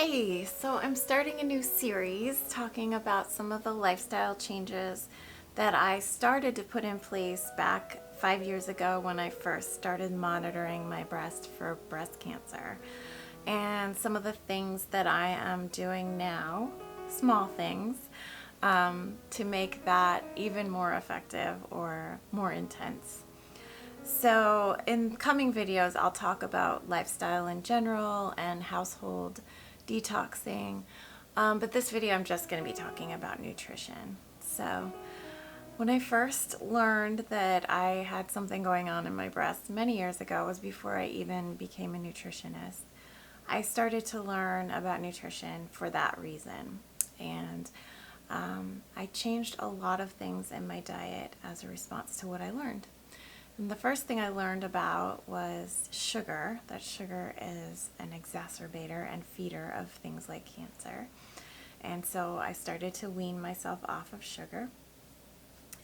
Hey, so I'm starting a new series talking about some of the lifestyle changes that I started to put in place back 5 years ago when I first started monitoring my breast for breast cancer. And some of the things that I am doing now, small things, to make that even more effective or more intense. So in coming videos, I'll talk about lifestyle in general and household detoxing. But this video, I'm just going to be talking about nutrition. So when I first learned that I had something going on in my breast many years ago, was before I even became a nutritionist. I started to learn about nutrition for that reason. And I changed a lot of things in my diet as a response to what I learned. And the first thing I learned about was sugar, that sugar is an exacerbator and feeder of things like cancer. And so I started to wean myself off of sugar,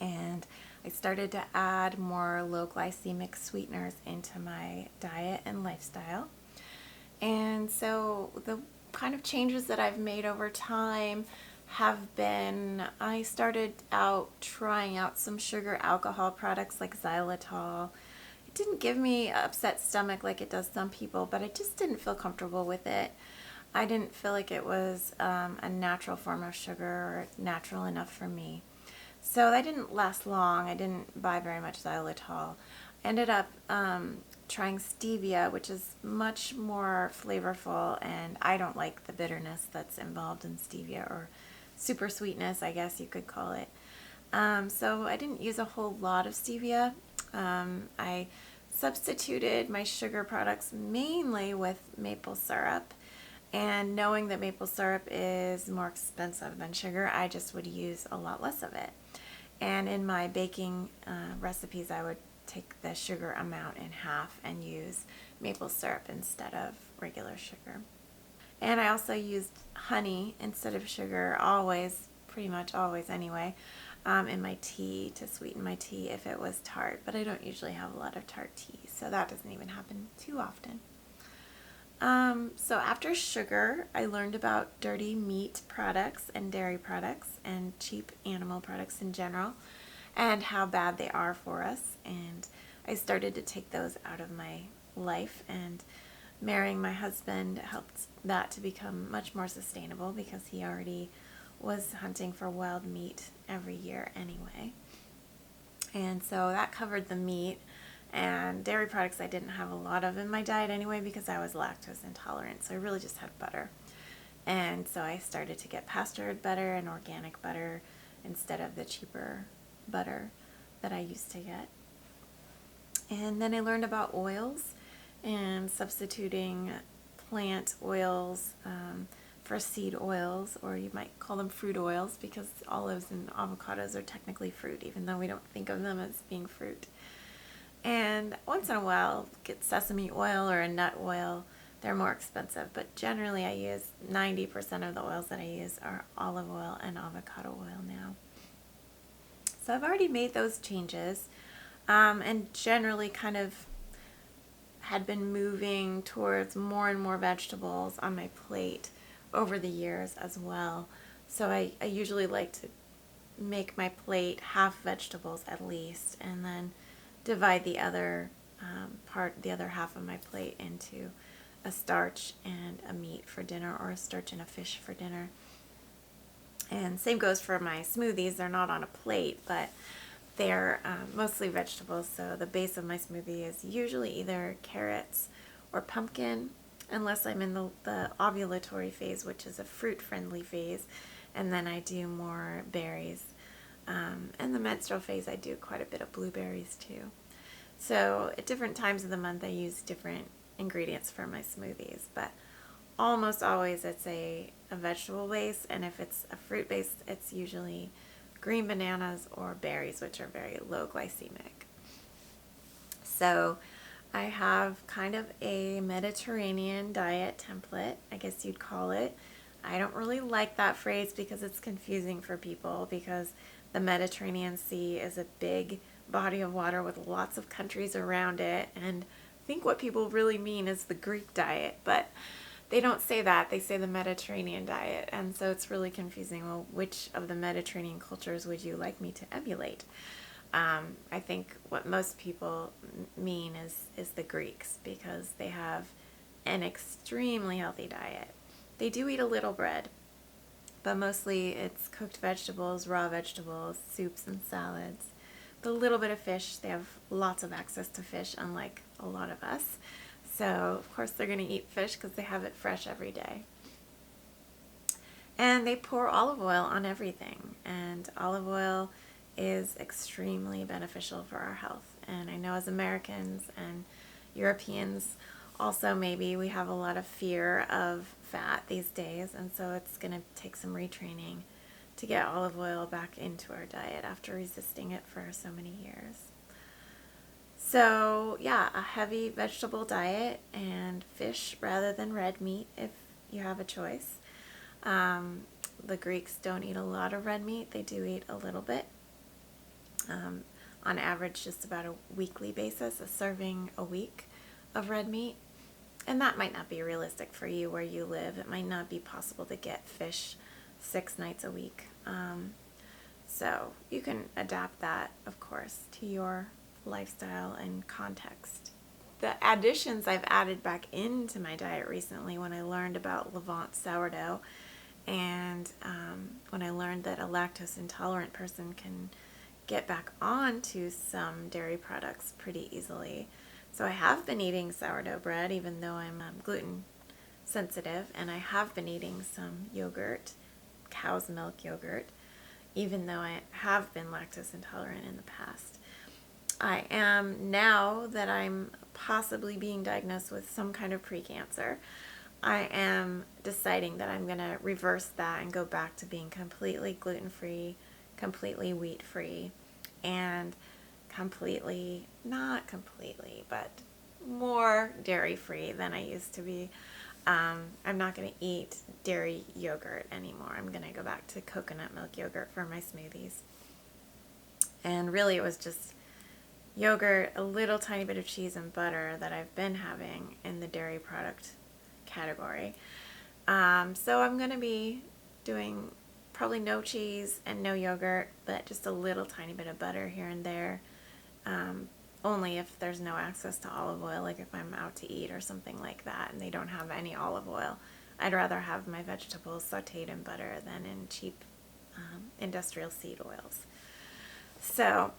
and I started to add more low glycemic sweeteners into my diet and lifestyle. And so the kind of changes that I've made over time have been, I started out trying out some sugar alcohol products like xylitol. It didn't give me an upset stomach like it does some people, but I just didn't feel comfortable with it. I didn't feel like it was a natural form of sugar or natural enough for me. So that didn't last long. I didn't buy very much xylitol. Ended up trying stevia, which is much more flavorful, and I don't like the bitterness that's involved in stevia, or super sweetness, I guess you could call it. So I didn't use a whole lot of stevia. I substituted my sugar products mainly with maple syrup, and knowing that maple syrup is more expensive than sugar, I just would use a lot less of it. And in my baking recipes, I would take the sugar amount in half and use maple syrup instead of regular sugar. And I also used honey instead of sugar, always, pretty much always anyway, in my tea to sweeten my tea if it was tart. But I don't usually have a lot of tart tea, so that doesn't even happen too often. So after sugar, I learned about dirty meat products and dairy products and cheap animal products in general, and how bad they are for us. And I started to take those out of my life, and marrying my husband helped that to become much more sustainable because he already was hunting for wild meat every year anyway. And so that covered the meat, and dairy products I didn't have a lot of in my diet anyway because I was lactose intolerant, so I really just had butter. And so I started to get pastured butter and organic butter instead of the cheaper butter that I used to get. And then I learned about oils and substituting plant oils for seed oils, or you might call them fruit oils because olives and avocados are technically fruit, even though we don't think of them as being fruit. And once in a while, get sesame oil or a nut oil. They're more expensive, but generally I use 90% of the oils that I use are olive oil and avocado oil now. So I've already made those changes, and generally kind of had been moving towards more and more vegetables on my plate over the years as well. So I usually like to make my plate half vegetables at least, and then divide the other the other half of my plate into a starch and a meat for dinner, or a starch and a fish for dinner. And same goes for my smoothies. They're not on a plate, but they're mostly vegetables. So the base of my smoothie is usually either carrots or pumpkin, unless I'm in the ovulatory phase, which is a fruit-friendly phase, and then I do more berries. And the menstrual phase, I do quite a bit of blueberries too. So at different times of the month, I use different ingredients for my smoothies, but almost always it's a vegetable base, and if it's a fruit base, it's usually green bananas or berries, which are very low glycemic. So I have kind of a Mediterranean diet template, I guess you'd call it. I don't really like that phrase because it's confusing for people, because the Mediterranean Sea is a big body of water with lots of countries around it, and I think what people really mean is the Greek diet, but they don't say that. They say the Mediterranean diet. And so it's really confusing. Well, which of the Mediterranean cultures would you like me to emulate? I think what most people mean is the Greeks, because they have an extremely healthy diet. They do eat a little bread, but mostly it's cooked vegetables, raw vegetables, soups and salads, with a little bit of fish. They have lots of access to fish, unlike a lot of us. So, of course, they're going to eat fish because they have it fresh every day. And they pour olive oil on everything. And olive oil is extremely beneficial for our health. And I know as Americans and Europeans, also maybe we have a lot of fear of fat these days. And so it's going to take some retraining to get olive oil back into our diet after resisting it for so many years. So yeah, a heavy vegetable diet and fish rather than red meat if you have a choice. The Greeks don't eat a lot of red meat. They do eat a little bit. On average, just about a weekly basis, a serving a week of red meat. And that might not be realistic for you where you live. It might not be possible to get fish 6 nights a week. So you can adapt that, of course, to your lifestyle and context. The additions I've added back into my diet recently when I learned about Levant sourdough, and when I learned that a lactose intolerant person can get back onto some dairy products pretty easily. So I have been eating sourdough bread even though I'm gluten sensitive, and I have been eating some yogurt, cow's milk yogurt, even though I have been lactose intolerant in the past. I am, now that I'm possibly being diagnosed with some kind of precancer, I am deciding that I'm going to reverse that and go back to being completely gluten-free, completely wheat-free, and completely, not completely, but more dairy-free than I used to be. I'm not going to eat dairy yogurt anymore. I'm going to go back to coconut milk yogurt for my smoothies. And really it was just yogurt, a little tiny bit of cheese and butter that I've been having in the dairy product category. So I'm going to be doing probably no cheese and no yogurt, but just a little tiny bit of butter here and there. Only if there's no access to olive oil, like if I'm out to eat or something like that and they don't have any olive oil. I'd rather have my vegetables sauteed in butter than in cheap industrial seed oils. So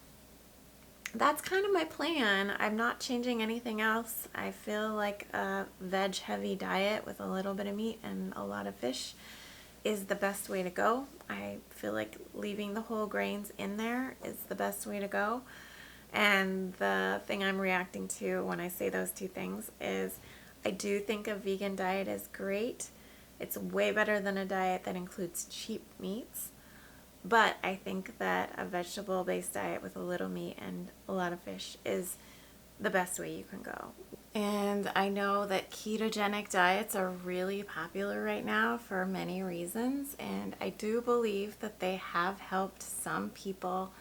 that's kind of my plan. I'm not changing anything else. I feel like a veg heavy diet with a little bit of meat and a lot of fish is the best way to go. I feel like leaving the whole grains in there is the best way to go. And the thing I'm reacting to when I say those two things is I do think a vegan diet is great. It's way better than a diet that includes cheap meats. But I think that a vegetable-based diet with a little meat and a lot of fish is the best way you can go. And I know that ketogenic diets are really popular right now for many reasons. And I do believe that they have helped some people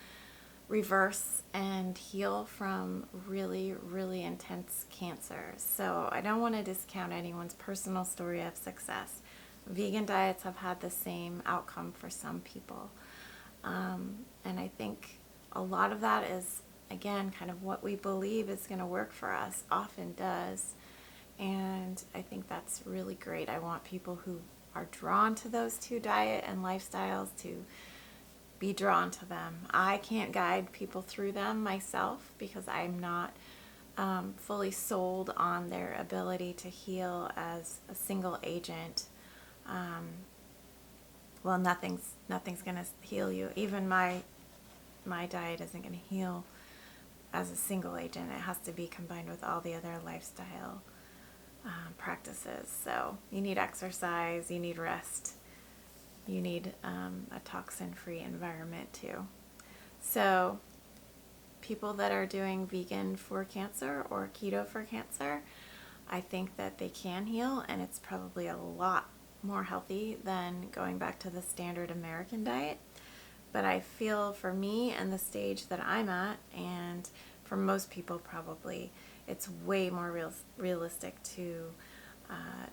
reverse and heal from really, really intense cancer. So I don't want to discount anyone's personal story of success. Vegan diets have had the same outcome for some people. And I think a lot of that is, again, kind of what we believe is going to work for us, often does. And I think that's really great. I want people who are drawn to those two diet and lifestyles to be drawn to them. I can't guide people through them myself because I'm not fully sold on their ability to heal as a single agent. Well, nothing's going to heal you. Even my diet isn't going to heal as a single agent. It has to be combined with all the other lifestyle practices. So you need exercise, you need rest, you need a toxin-free environment too. So people that are doing vegan for cancer or keto for cancer, I think that they can heal, and it's probably a lot more healthy than going back to the standard American diet. But I feel for me and the stage that I'm at, and for most people probably, it's way more realistic to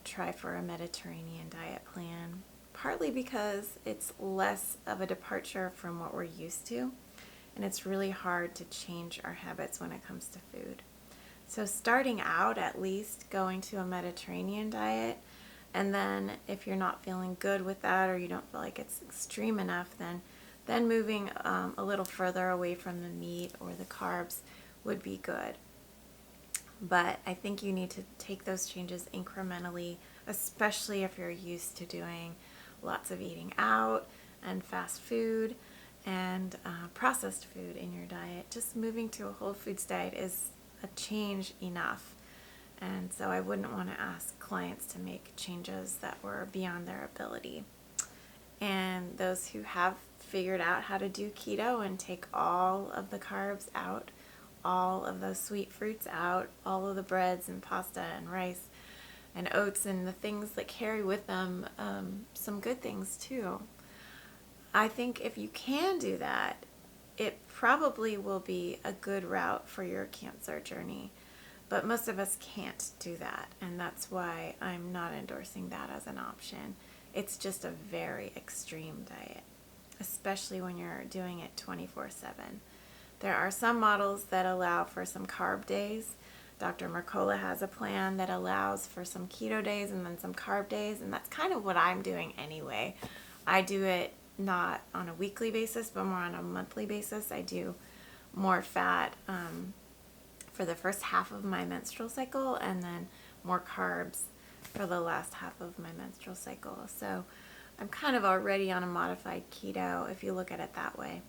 try for a Mediterranean diet plan, partly because it's less of a departure from what we're used to, and it's really hard to change our habits when it comes to food. So starting out, at least going to a Mediterranean diet, and then if you're not feeling good with that, or you don't feel like it's extreme enough, then moving a little further away from the meat or the carbs would be good. But I think you need to take those changes incrementally, especially if you're used to doing lots of eating out and fast food and processed food in your diet. Just moving to a whole foods diet is a change enough. And so I wouldn't want to ask clients to make changes that were beyond their ability. And those who have figured out how to do keto and take all of the carbs out, all of those sweet fruits out, all of the breads and pasta and rice and oats and the things that carry with them some good things too. I think if you can do that, it probably will be a good route for your cancer journey. But most of us can't do that, and that's why I'm not endorsing that as an option. It's just a very extreme diet, especially when you're doing it 24/7. There are some models that allow for some carb days. Dr. Mercola has a plan that allows for some keto days and then some carb days, and that's kind of what I'm doing anyway. I do it not on a weekly basis, but more on a monthly basis. I do more fat for the first half of my menstrual cycle, and then more carbs for the last half of my menstrual cycle. So I'm kind of already on a modified keto if you look at it that way.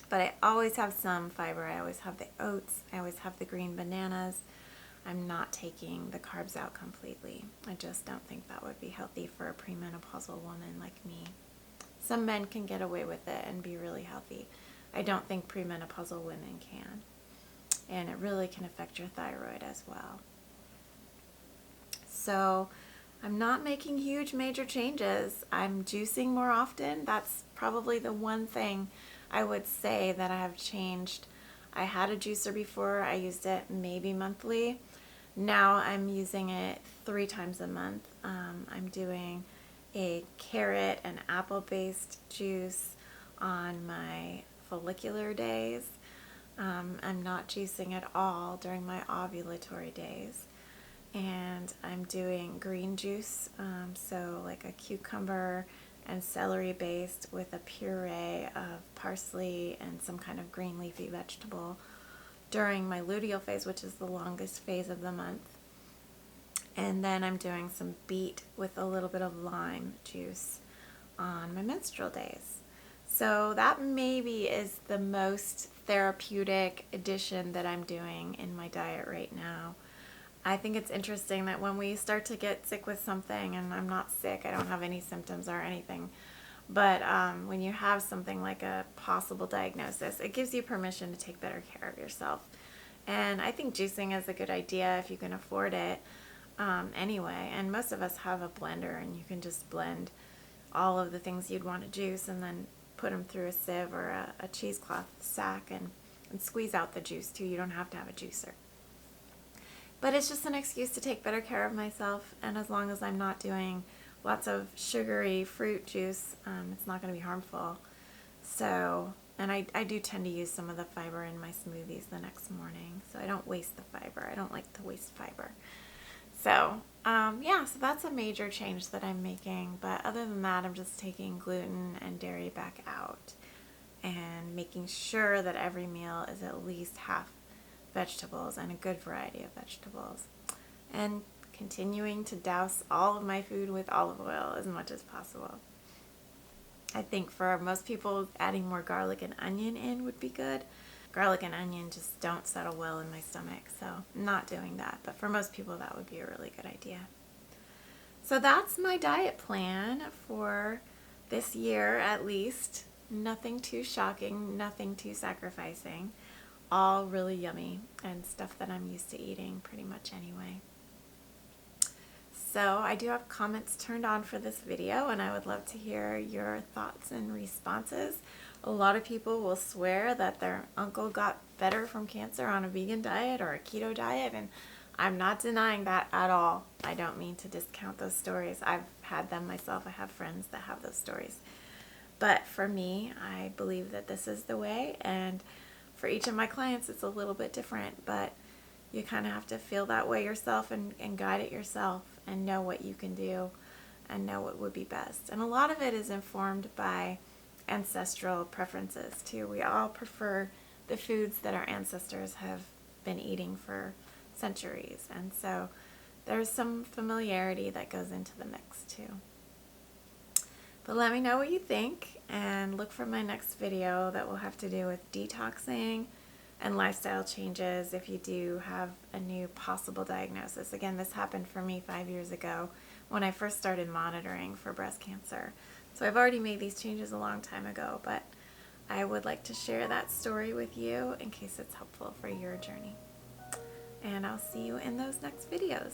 But I always have some fiber. I always have the oats. I always have the green bananas. I'm not taking the carbs out completely. I just don't think that would be healthy for a premenopausal woman like me. Some men can get away with it and be really healthy. I don't think premenopausal women can. And it really can affect your thyroid as well. So I'm not making huge major changes. I'm juicing more often. That's probably the one thing I would say that I have changed. I had a juicer before. I used it maybe monthly. Now I'm using it 3 times a month. I'm doing a carrot and apple-based juice on my follicular days. I'm not juicing at all during my ovulatory days. And I'm doing green juice, so like a cucumber and celery based with a puree of parsley and some kind of green leafy vegetable during my luteal phase, which is the longest phase of the month. And then I'm doing some beet with a little bit of lime juice on my menstrual days. So that maybe is the most therapeutic addition that I'm doing in my diet right now. I think it's interesting that when we start to get sick with something, and I'm not sick, I don't have any symptoms or anything, but when you have something like a possible diagnosis, it gives you permission to take better care of yourself. And I think juicing is a good idea if you can afford it anyway. And most of us have a blender, and you can just blend all of the things you'd want to juice and then put them through a sieve or a cheesecloth sack and squeeze out the juice too. You don't have to have a juicer. But it's just an excuse to take better care of myself, and as long as I'm not doing lots of sugary fruit juice, it's not going to be harmful. So, and I do tend to use some of the fiber in my smoothies the next morning, so I don't waste the fiber. I don't like to waste fiber. So, so that's a major change that I'm making, but other than that, I'm just taking gluten and dairy back out and making sure that every meal is at least half vegetables and a good variety of vegetables, and continuing to douse all of my food with olive oil as much as possible. I think for most people, adding more garlic and onion in would be good. Garlic and onion just don't settle well in my stomach, so I'm not doing that, but for most people that would be a really good idea. So that's my diet plan for this year at least. Nothing too shocking, nothing too sacrificing. All really yummy and stuff that I'm used to eating pretty much anyway. So I do have comments turned on for this video, and I would love to hear your thoughts and responses. A lot of people will swear that their uncle got better from cancer on a vegan diet or a keto diet, and I'm not denying that at all. I don't mean to discount those stories. I've had them myself. I have friends that have those stories. But for me, I believe that this is the way, and for each of my clients, it's a little bit different, but you kind of have to feel that way yourself and guide it yourself and know what you can do and know what would be best. And a lot of it is informed by ancestral preferences too. We all prefer the foods that our ancestors have been eating for centuries, and so there's some familiarity that goes into the mix too. But let me know what you think, and look for my next video that will have to do with detoxing and lifestyle changes if you do have a new possible diagnosis. Again, this happened for me 5 years ago when I first started monitoring for breast cancer. So I've already made these changes a long time ago, but I would like to share that story with you in case it's helpful for your journey. And I'll see you in those next videos.